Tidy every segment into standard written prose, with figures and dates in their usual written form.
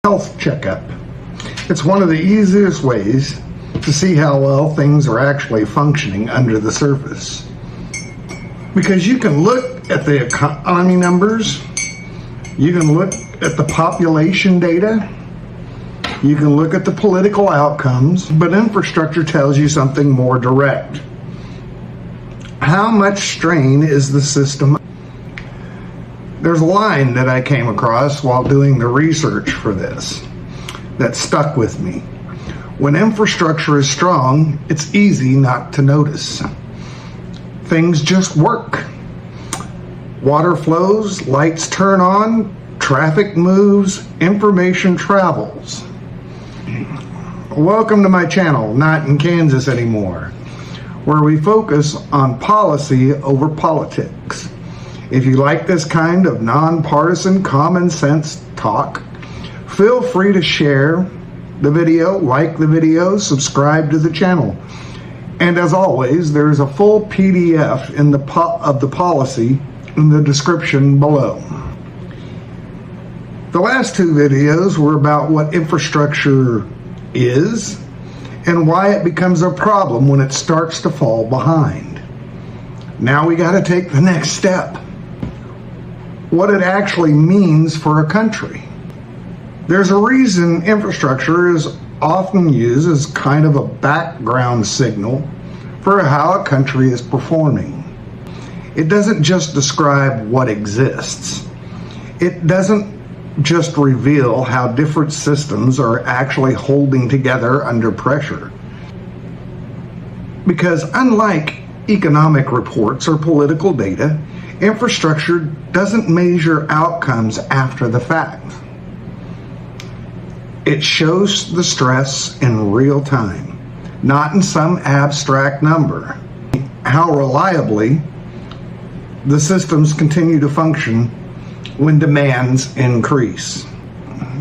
Health checkup. It's one of the easiest ways to see how well things are actually functioning under the surface. Because you can look at the economy numbers, you can look at the population data, you can look at the political outcomes, but infrastructure tells you something more direct. How much strain is the system? There's a line that I came across while doing the research for this that stuck with me. When infrastructure is strong, it's easy not to notice. Things just work. Water flows, lights turn on, traffic moves, information travels. Welcome to my channel, Not in Kansas Anymore, where we focus on policy over politics. If you like this kind of nonpartisan, common sense talk, feel free to share the video, like the video, subscribe to the channel. And as always, there's a full PDF of the policy in the description below. The last two videos were about what infrastructure is and why it becomes a problem when it starts to fall behind. Now we got to take the next step. What it actually means for a country. There's a reason infrastructure is often used as kind of a background signal for how a country is performing. It doesn't just describe what exists. It doesn't just reveal how different systems are actually holding together under pressure. Because unlike economic reports or political data, infrastructure doesn't measure outcomes after the fact. It shows the stress in real time, not in some abstract number. How reliably the systems continue to function when demands increase.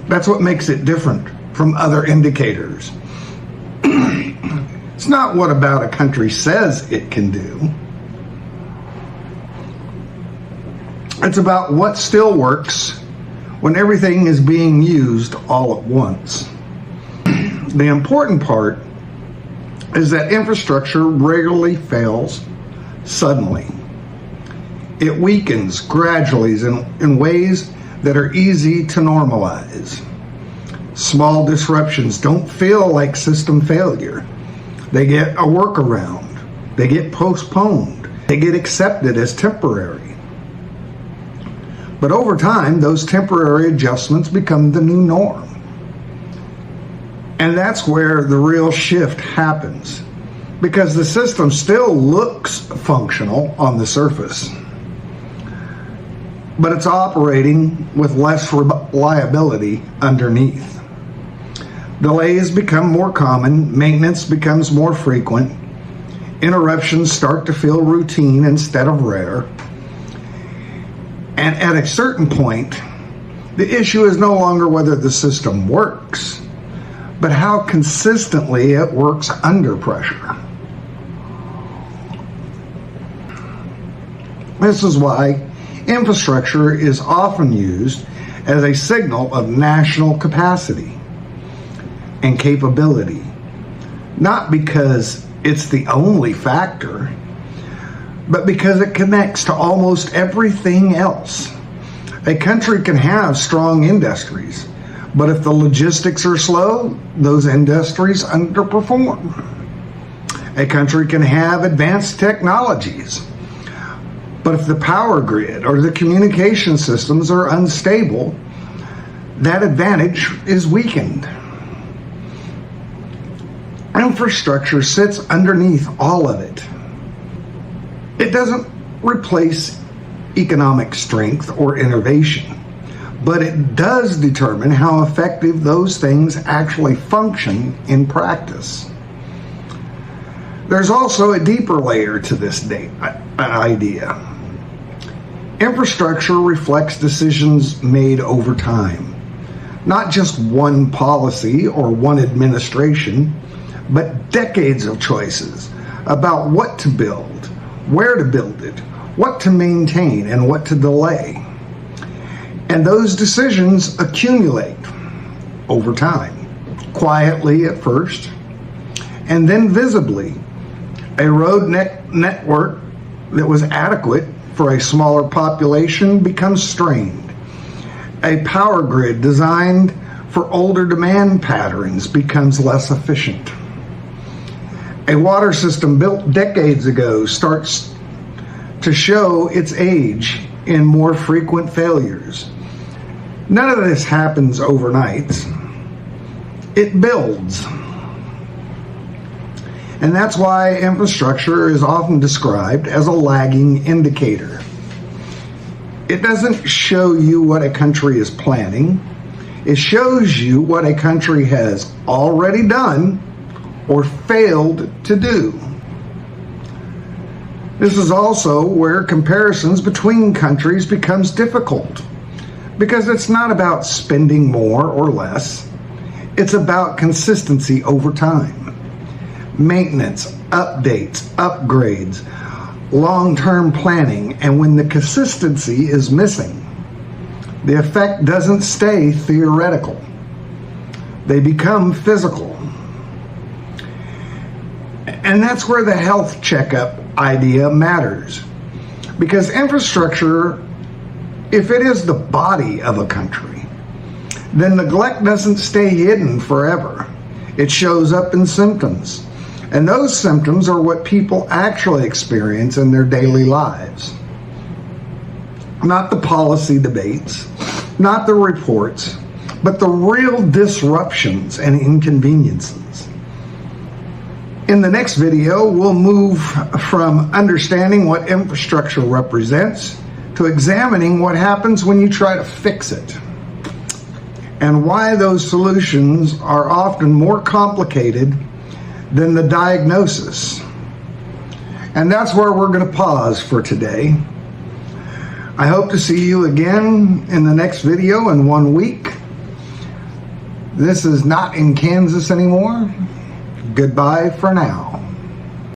That's what makes it different from other indicators. It's not what about a country says it can do. It's about what still works when everything is being used all at once. The important part is that infrastructure regularly fails suddenly. It weakens gradually in ways that are easy to normalize. Small disruptions don't feel like system failure. They get a workaround. They get postponed. They get accepted as temporary. But over time, those temporary adjustments become the new norm. And that's where the real shift happens, because the system still looks functional on the surface, but it's operating with less reliability underneath. Delays become more common, maintenance becomes more frequent, interruptions start to feel routine instead of rare. And at a certain point, the issue is no longer whether the system works, but how consistently it works under pressure. This is why infrastructure is often used as a signal of national capacity and capability, not because it's the only factor, but because it connects to almost everything else. A country can have strong industries, but if the logistics are slow, those industries underperform. A country can have advanced technologies, but if the power grid or the communication systems are unstable, that advantage is weakened. Infrastructure sits underneath all of it. It doesn't replace economic strength or innovation, but it does determine how effective those things actually function in practice. There's also a deeper layer to this idea. Infrastructure reflects decisions made over time, not just one policy or one administration, but decades of choices about what to build, where to build it, what to maintain, and what to delay. And those decisions accumulate. over time, quietly at first, and then visibly. A road network that was adequate for a smaller population becomes strained. A power grid designed for older demand patterns becomes less efficient. A water system built decades ago starts to show its age in more frequent failures. None of this happens overnight. It builds. And that's why infrastructure is often described as a lagging indicator. It doesn't show you what a country is planning. It shows you what a country has already done or failed to do. This is also where comparisons between countries becomes difficult, because it's not about spending more or less. It's about consistency over time. Maintenance, updates, upgrades, long-term planning, and when the consistency is missing, the effect doesn't stay theoretical. They become physical. And that's where the health checkup idea matters. Because infrastructure, if it is the body of a country, then neglect doesn't stay hidden forever. It shows up in symptoms. And those symptoms are what people actually experience in their daily lives. Not the policy debates, not the reports, but the real disruptions and inconveniences. In the next video, we'll move from understanding what infrastructure represents to examining what happens when you try to fix it, and why those solutions are often more complicated than the diagnosis. And that's where we're going to pause for today. I hope to see you again in the next video in 1 week. This is not in Kansas anymore. Goodbye for now.